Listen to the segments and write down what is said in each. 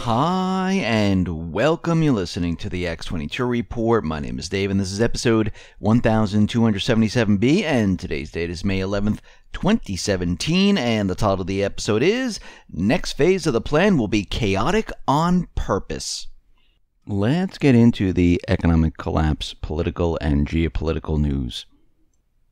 Hi, and welcome. You're listening to the X22 Report. My name is Dave, and this is episode 1277B, and today's date is May 11th, 2017, and the title of the episode is, Next Phase of the Plan Will Be Chaotic on Purpose. Let's get into the economic collapse, political and geopolitical news.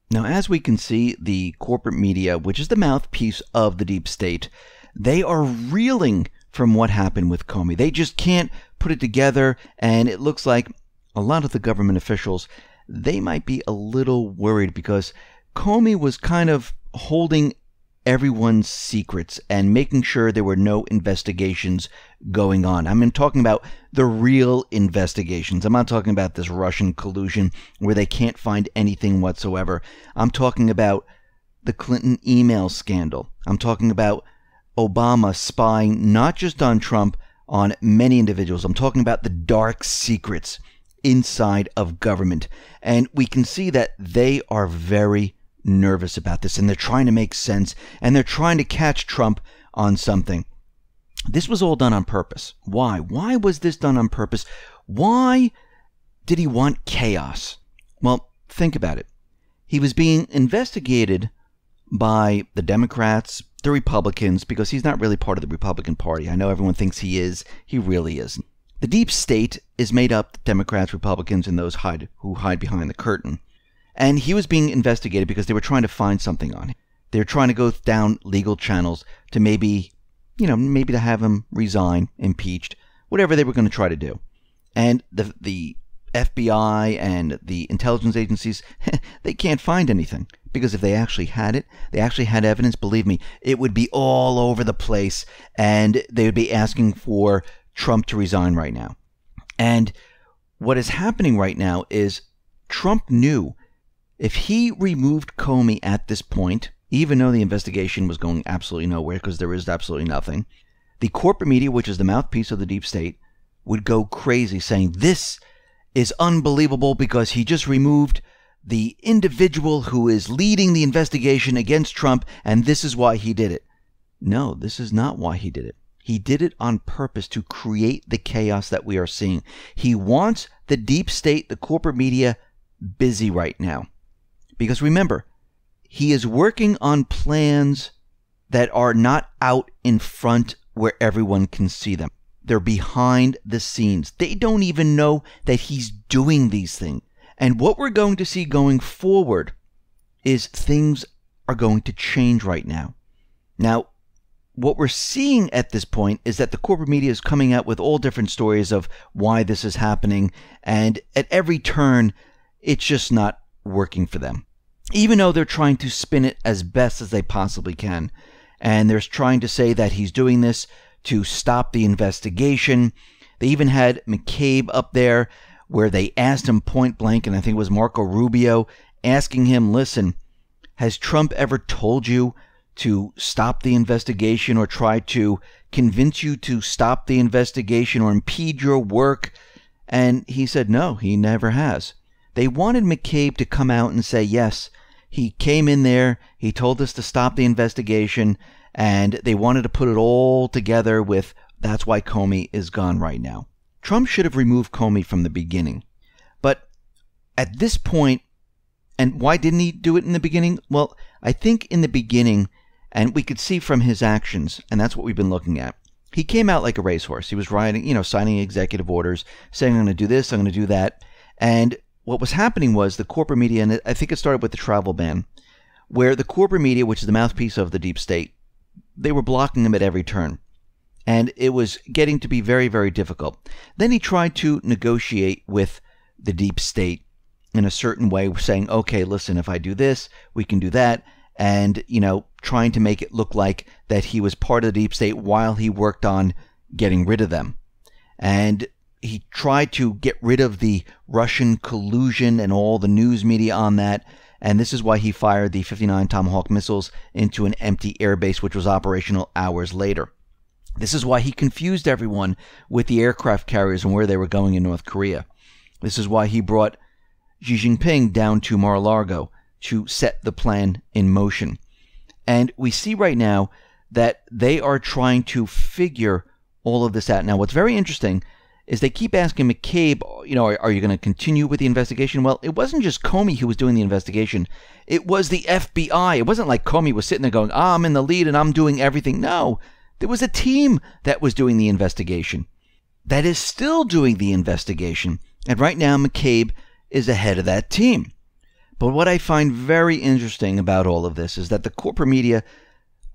Now, as we can see, the corporate media, which is the mouthpiece of the deep state, they are reeling from what happened with Comey. They just can't put it together, and it looks like a lot of the government officials, they might be a little worried because Comey was kind of holding everyone's secrets and making sure there were no investigations going on. I'm talking about the real investigations. I'm not talking about this Russian collusion where they can't find anything whatsoever. I'm talking about the Clinton email scandal. I'm talking about Obama spying not just on Trump, on many individuals. I'm talking about the dark secrets inside of government. And we can see that they are very nervous about this, and they're trying to make sense, and they're trying to catch Trump on something. This was all done on purpose. Why? Why was this done on purpose? Why did he want chaos? Well, think about it. He was being investigated by the Democrats, the Republicans, because he's not really part of the Republican Party. I know everyone thinks he is. He really isn't. The deep state is made up of Democrats, Republicans, and those who hide behind the curtain. And he was being investigated because they were trying to find something on him. They were trying to go down legal channels to maybe to have him resign, impeached, whatever they were going to try to do. And the FBI and the intelligence agencies, they can't find anything. Because if they actually had it, they actually had evidence, believe me, it would be all over the place, and they would be asking for Trump to resign right now. And what is happening right now is Trump knew if he removed Comey at this point, even though the investigation was going absolutely nowhere because there is absolutely nothing, the corporate media, which is the mouthpiece of the deep state, would go crazy saying this is unbelievable because he just removed the individual who is leading the investigation against Trump, and this is why he did it. No, this is not why he did it. He did it on purpose to create the chaos that we are seeing. He wants the deep state, the corporate media, busy right now. Because remember, he is working on plans that are not out in front where everyone can see them. They're behind the scenes. They don't even know that he's doing these things. And what we're going to see going forward is things are going to change right now. Now, what we're seeing at this point is that the corporate media is coming out with all different stories of why this is happening. And at every turn, it's just not working for them. Even though they're trying to spin it as best as they possibly can. And they're trying to say that he's doing this to stop the investigation. They even had McCabe up there where they asked him point blank, and I think it was Marco Rubio, asking him, listen, has Trump ever told you to stop the investigation or try to convince you to stop the investigation or impede your work? And he said, no, he never has. They wanted McCabe to come out and say, yes, he came in there, he told us to stop the investigation, and they wanted to put it all together with, that's why Comey is gone right now. Trump should have removed Comey from the beginning. But at this point, and why didn't he do it in the beginning? Well, I think in the beginning, and we could see from his actions, and that's what we've been looking at, he came out like a racehorse. He was riding, signing executive orders, saying, I'm going to do this, I'm going to do that. And what was happening was the corporate media, and I think it started with the travel ban, where the corporate media, which is the mouthpiece of the deep state, they were blocking him at every turn. And it was getting to be very, very difficult. Then he tried to negotiate with the deep state in a certain way, saying, okay, listen, if I do this, we can do that. And, trying to make it look like that he was part of the deep state while he worked on getting rid of them. And he tried to get rid of the Russian collusion and all the news media on that. And this is why he fired the 59 Tomahawk missiles into an empty airbase, which was operational hours later. This is why he confused everyone with the aircraft carriers and where they were going in North Korea. This is why he brought Xi Jinping down to Mar-a-Lago to set the plan in motion. And we see right now that they are trying to figure all of this out. Now, what's very interesting is they keep asking McCabe, are you going to continue with the investigation? Well, it wasn't just Comey who was doing the investigation. It was the FBI. It wasn't like Comey was sitting there going, I'm in the lead and I'm doing everything. No, there was a team that was doing the investigation, that is still doing the investigation. And right now, McCabe is ahead of that team. But what I find very interesting about all of this is that the corporate media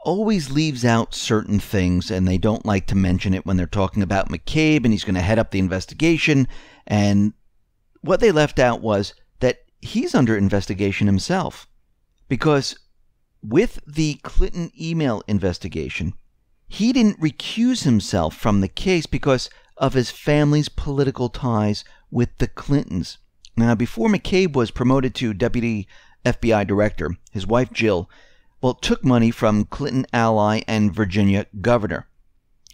always leaves out certain things, and they don't like to mention it when they're talking about McCabe and he's going to head up the investigation. And what they left out was that he's under investigation himself, because with the Clinton email investigation, he didn't recuse himself from the case because of his family's political ties with the Clintons. Now, before McCabe was promoted to deputy FBI director, his wife Jill, took money from Clinton ally and Virginia governor.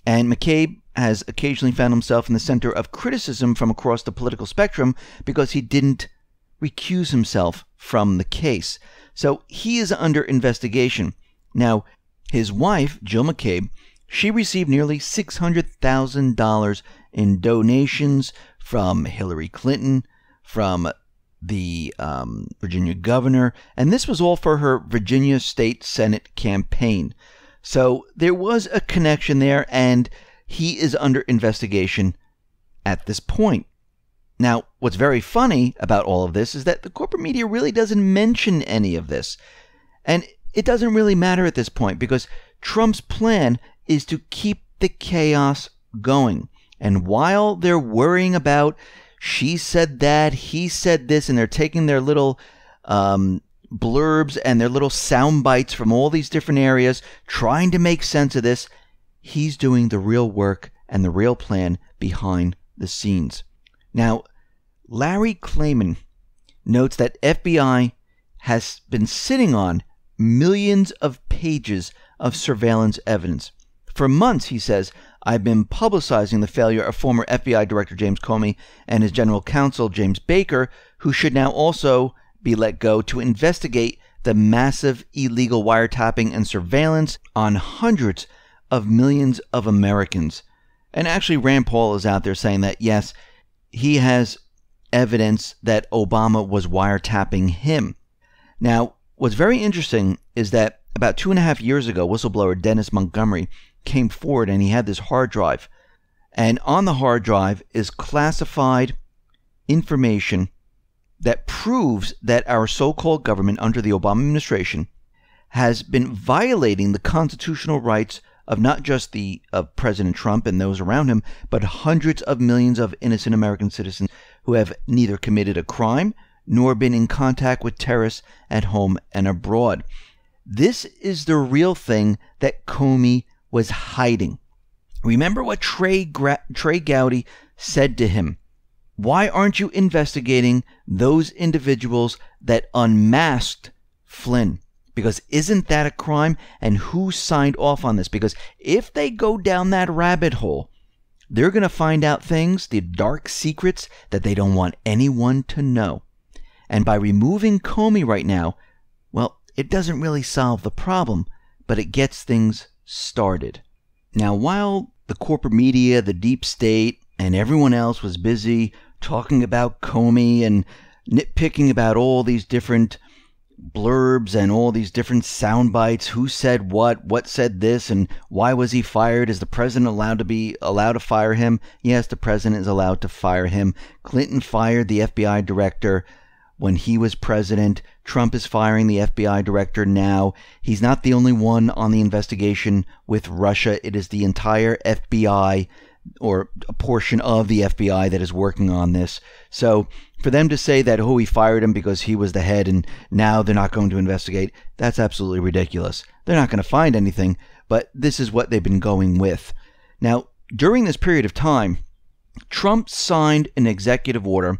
And McCabe has occasionally found himself in the center of criticism from across the political spectrum because he didn't recuse himself from the case. So he is under investigation. Now, his wife, Jill McCabe, she received nearly $600,000 in donations from Hillary Clinton, from the Virginia governor, and this was all for her Virginia State Senate campaign. So there was a connection there, and he is under investigation at this point. Now, what's very funny about all of this is that the corporate media really doesn't mention any of this. And it doesn't really matter at this point, because Trump's plan is to keep the chaos going. And while they're worrying about she said that, he said this, and they're taking their little blurbs and their little sound bites from all these different areas, trying to make sense of this, he's doing the real work and the real plan behind the scenes. Now, Larry Klayman notes that FBI has been sitting on millions of pages of surveillance evidence. For months, he says, I've been publicizing the failure of former FBI Director James Comey and his general counsel James Baker, who should now also be let go, to investigate the massive illegal wiretapping and surveillance on hundreds of millions of Americans. And actually, Rand Paul is out there saying that, yes, he has evidence that Obama was wiretapping him. Now, what's very interesting is that about 2.5 years ago, whistleblower Dennis Montgomery came forward, and he had this hard drive. And on the hard drive is classified information that proves that our so-called government under the Obama administration has been violating the constitutional rights of not just of President Trump and those around him, but hundreds of millions of innocent American citizens who have neither committed a crime nor been in contact with terrorists at home and abroad. This is the real thing that Comey was hiding. Remember what Trey Gowdy said to him. Why aren't you investigating those individuals that unmasked Flynn? Because isn't that a crime? And who signed off on this? Because if they go down that rabbit hole, they're going to find out things, the dark secrets that they don't want anyone to know. And by removing Comey right now, well, it doesn't really solve the problem, but it gets things started. Now, while the corporate media, the deep state, and everyone else was busy talking about Comey and nitpicking about all these different blurbs and all these different sound bites, who said what said this, and why was he fired? Is the president allowed to fire him? Yes, the president is allowed to fire him. Clinton fired the FBI director when he was president. Trump is firing the FBI director now. He's not the only one on the investigation with Russia. It is the entire FBI, or a portion of the FBI, that is working on this. So for them to say that, he fired him because he was the head and now they're not going to investigate, that's absolutely ridiculous. They're not going to find anything, but this is what they've been going with. Now, during this period of time, Trump signed an executive order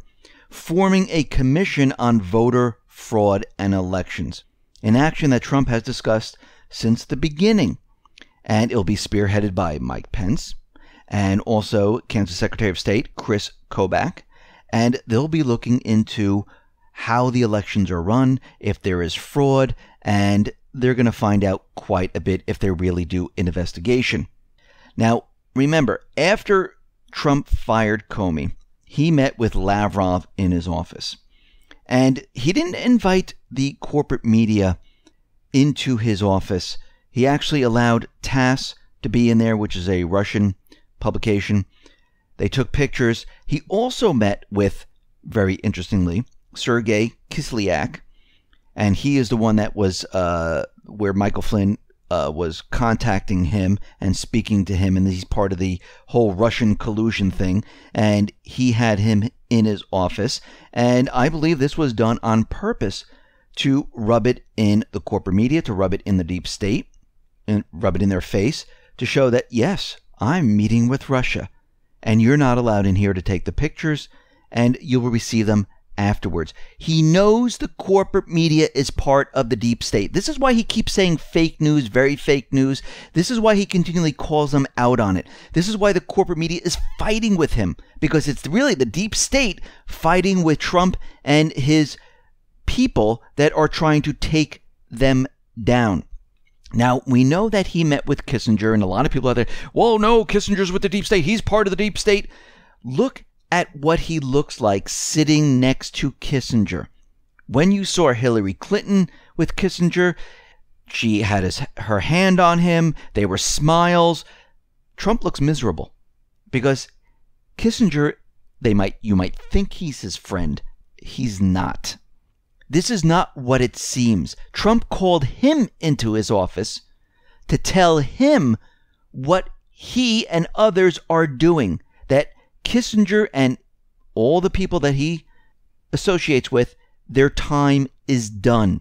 forming a commission on voter fraud and elections, an action that Trump has discussed since the beginning. And it'll be spearheaded by Mike Pence and also Kansas Secretary of State Chris Kobach. And they'll be looking into how the elections are run, if there is fraud, and they're going to find out quite a bit if they really do an investigation. Now, remember, after Trump fired Comey, he met with Lavrov in his office. And he didn't invite the corporate media into his office. He actually allowed TASS to be in there, which is a Russian publication. They took pictures. He also met with, very interestingly, Sergei Kislyak. And he is the one that was where Michael Flynn was contacting him and speaking to him. And he's part of the whole Russian collusion thing. And he had him in his office. And I believe this was done on purpose to rub it in the corporate media, to rub it in the deep state, and rub it in their face, to show that, yes, I'm meeting with Russia. And you're not allowed in here to take the pictures, and you will receive them afterwards. He knows the corporate media is part of the deep state. This is why he keeps saying fake news, very fake news. This is why he continually calls them out on it. This is why the corporate media is fighting with him, because it's really the deep state fighting with Trump and his people that are trying to take them down. Now, we know that he met with Kissinger, and a lot of people out there, well, no, Kissinger's with the deep state. He's part of the deep state. Look at what he looks like sitting next to Kissinger. When you saw Hillary Clinton with Kissinger, she had her hand on him. They were smiles. Trump looks miserable because Kissinger, you might think he's his friend. He's not. This is not what it seems. Trump called him into his office to tell him what he and others are doing, that Kissinger and all the people that he associates with, their time is done.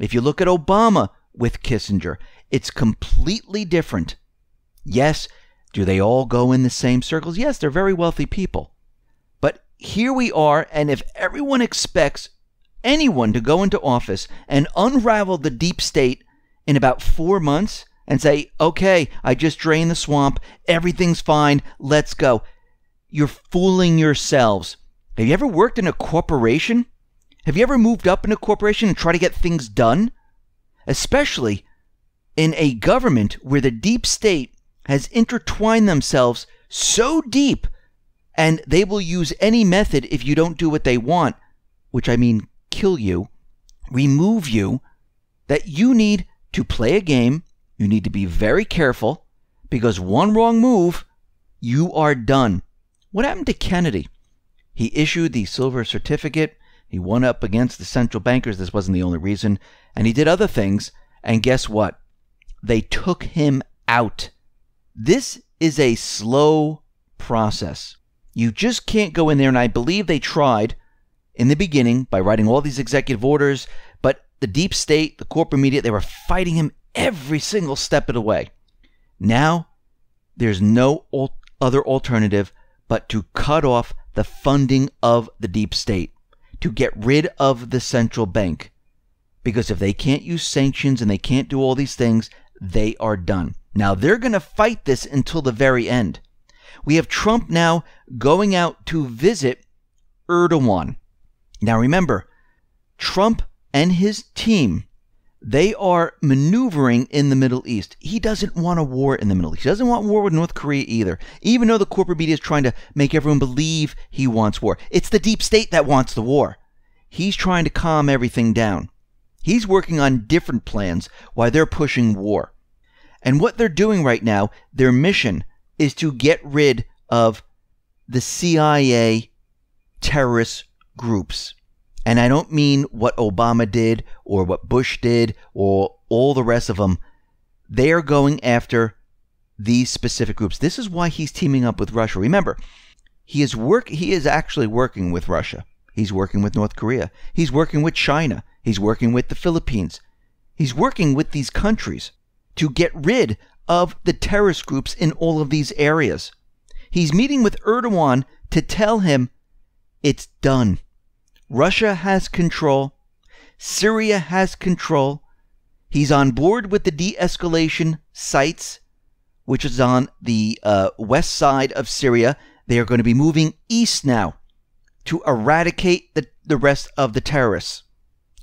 If you look at Obama with Kissinger, it's completely different. Yes, do they all go in the same circles? Yes, they're very wealthy people. But here we are, and if everyone expects anyone to go into office and unravel the deep state in about 4 months and say, okay, I just drained the swamp, everything's fine, let's go. You're fooling yourselves. Have you ever worked in a corporation? Have you ever moved up in a corporation and tried to get things done? Especially in a government where the deep state has intertwined themselves so deep, and they will use any method if you don't do what they want, which I mean kill you, remove you, that you need to play a game. You need to be very careful, because one wrong move, you are done. What happened to Kennedy? He issued the silver certificate. He won up against the central bankers. This wasn't the only reason. And he did other things. And guess what? They took him out. This is a slow process. You just can't go in there. And I believe they tried in the beginning by writing all these executive orders. But the deep state, the corporate media, they were fighting him every single step of the way. Now, there's no other alternative but to cut off the funding of the deep state, to get rid of the central bank. Because if they can't use sanctions and they can't do all these things, they are done. Now, they're going to fight this until the very end. We have Trump now going out to visit Erdogan. Now, remember, Trump and his team, they are maneuvering in the Middle East. He doesn't want a war in the Middle East. He doesn't want war with North Korea either, even though the corporate media is trying to make everyone believe he wants war. It's the deep state that wants the war. He's trying to calm everything down. He's working on different plans while they're pushing war. And what they're doing right now, their mission is to get rid of the CIA terrorist groups. And I don't mean what Obama did or what Bush did or all the rest of them. They are going after these specific groups. This is why he's teaming up with Russia. Remember, he is actually working with Russia. He's working with North Korea. He's working with China. He's working with the Philippines. He's working with these countries to get rid of the terrorist groups in all of these areas. He's meeting with Erdogan to tell him it's done. Russia has control. Syria has control. He's on board with the de-escalation sites, which is on the west side of Syria. They are going to be moving east now to eradicate the rest of the terrorists.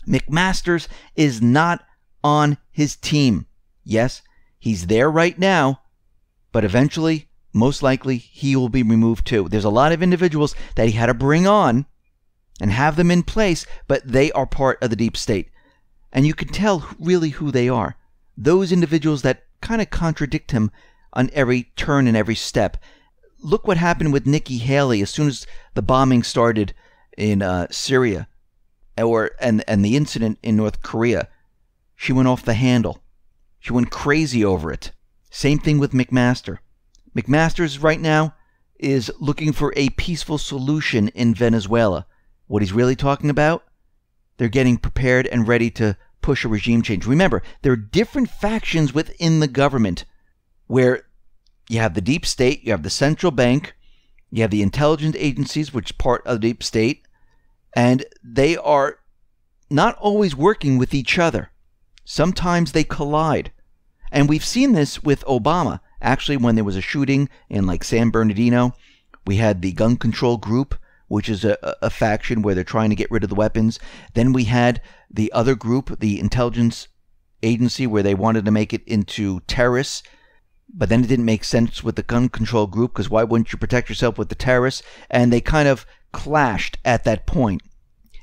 McMaster's is not on his team. Yes, he's there right now, but eventually most likely he will be removed too. There's a lot of individuals that he had to bring on and have them in place, but they are part of the deep state. And you can tell really who they are. Those individuals that kind of contradict him on every turn and every step. Look what happened with Nikki Haley as soon as the bombing started in Syria, and the incident in North Korea. She went off the handle. She went crazy over it. Same thing with McMaster. McMaster's right now is looking for a peaceful solution in Venezuela. What he's really talking about? They're getting prepared and ready to push a regime change. Remember, there are different factions within the government where you have the deep state, you have the central bank, you have the intelligence agencies, which is part of the deep state, and they are not always working with each other. Sometimes they collide. And we've seen this with Obama. Actually, when there was a shooting in like San Bernardino, we had the gun control group, which is a faction where they're trying to get rid of the weapons. Then we had the other group, the intelligence agency, where they wanted to make it into terrorists. But then it didn't make sense with the gun control group, because why wouldn't you protect yourself with the terrorists? And they kind of clashed at that point.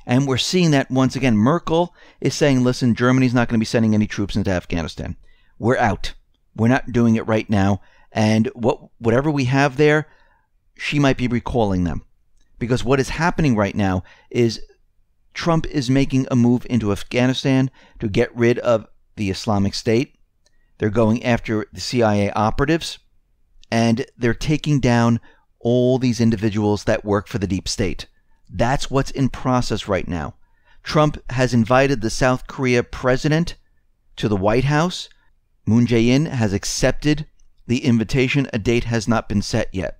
And we're seeing that once again. Merkel is saying, listen, Germany's not going to be sending any troops into Afghanistan. We're out. We're not doing it right now. And whatever we have there, she might be recalling them. Because what is happening right now is Trump is making a move into Afghanistan to get rid of the Islamic State. They're going after the CIA operatives. And they're taking down all these individuals that work for the deep state. That's what's in process right now. Trump has invited the South Korea president to the White House. Moon Jae-in has accepted the invitation. A date has not been set yet.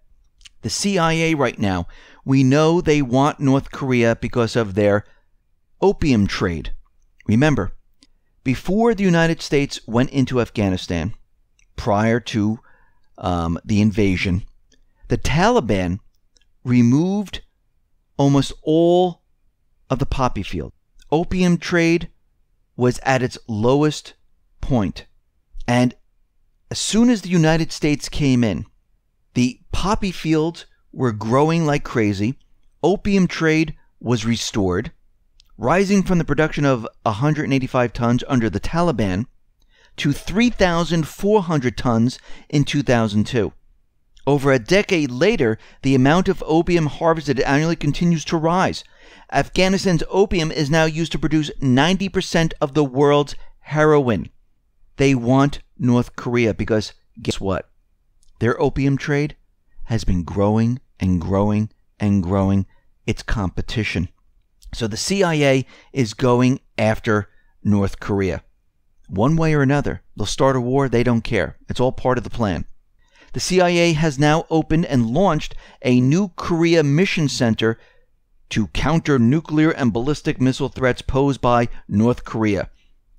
The CIA right now, we know they want North Korea because of their opium trade. Remember, before the United States went into Afghanistan, prior to the invasion, the Taliban removed almost all of the poppy field. Opium trade was at its lowest point. And as soon as the United States came in, the poppy fields were growing like crazy. Opium trade was restored, rising from the production of 185 tons under the Taliban to 3,400 tons in 2002. Over a decade later, the amount of opium harvested annually continues to rise. Afghanistan's opium is now used to produce 90% of the world's heroin. They want North Korea because guess what? Their opium trade has been growing and growing and growing. It's competition. So the CIA is going after North Korea. One way or another, they'll start a war. They don't care. It's all part of the plan. The CIA has now opened and launched a new Korea mission center to counter nuclear and ballistic missile threats posed by North Korea.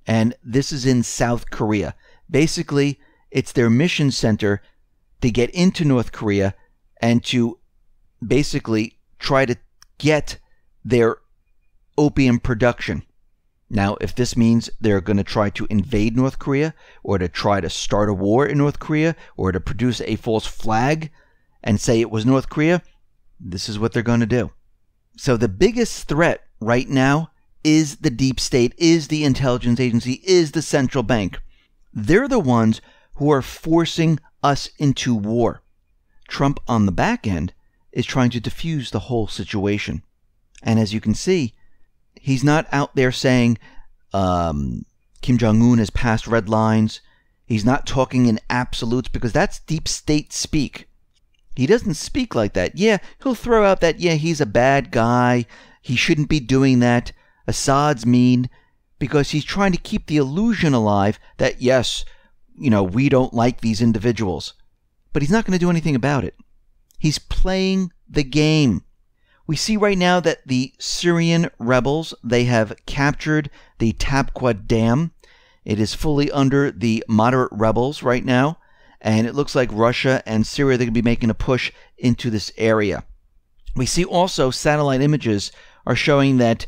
And this is in South Korea. Basically, it's their mission center to get into North Korea and to basically try to get their opium production. Now, if this means they're going to try to invade North Korea, or to try to start a war in North Korea, or to produce a false flag and say it was North Korea, this is what they're going to do. So the biggest threat right now is the deep state, is the intelligence agency, is the central bank. They're the ones who are forcing us into war. Trump on the back end is trying to defuse the whole situation. And as you can see, he's not out there saying Kim Jong-un has passed red lines. He's not talking in absolutes, because that's deep state speak. He doesn't speak like that. Yeah, he'll throw out that, yeah, he's a bad guy. He shouldn't be doing that. Assad's mean, because he's trying to keep the illusion alive that, yes, we don't like these individuals. But he's not going to do anything about it. He's playing the game. We see right now that the Syrian rebels, they have captured the Tabqa dam. It is fully under the moderate rebels right now. And it looks like Russia and Syria, they're going to be making a push into this area. We see also satellite images are showing that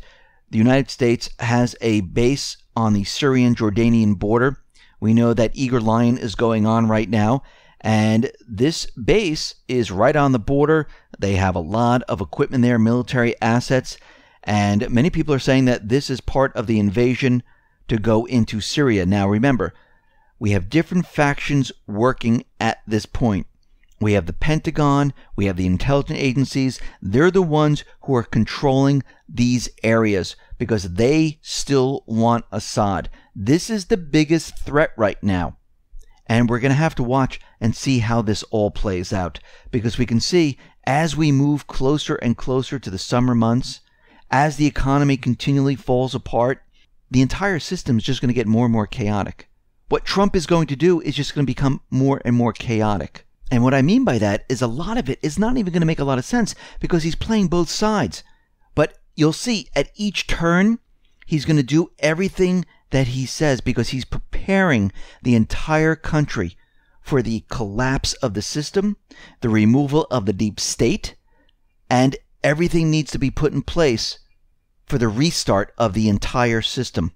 the United States has a base on the Syrian-Jordanian border. We know that Eager Lion is going on right now. And this base is right on the border. They have a lot of equipment there, military assets. And many people are saying that this is part of the invasion to go into Syria. Now, remember, we have different factions working at this point. We have the Pentagon, we have the intelligence agencies. They're the ones who are controlling these areas because they still want Assad. This is the biggest threat right now. And we're going to have to watch and see how this all plays out. Because we can see as we move closer and closer to the summer months, as the economy continually falls apart, the entire system is just going to get more and more chaotic. What Trump is going to do is just going to become more and more chaotic. And what I mean by that is a lot of it is not even going to make a lot of sense because he's playing both sides. But you'll see at each turn, he's going to do everything that he says because he's preparing the entire country for the collapse of the system, the removal of the deep state, and everything needs to be put in place for the restart of the entire system.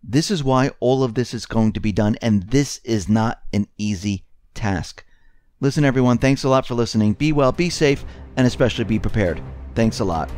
This is why all of this is going to be done, and this is not an easy task. Listen, everyone, thanks a lot for listening. Be well, be safe, and especially be prepared. Thanks a lot.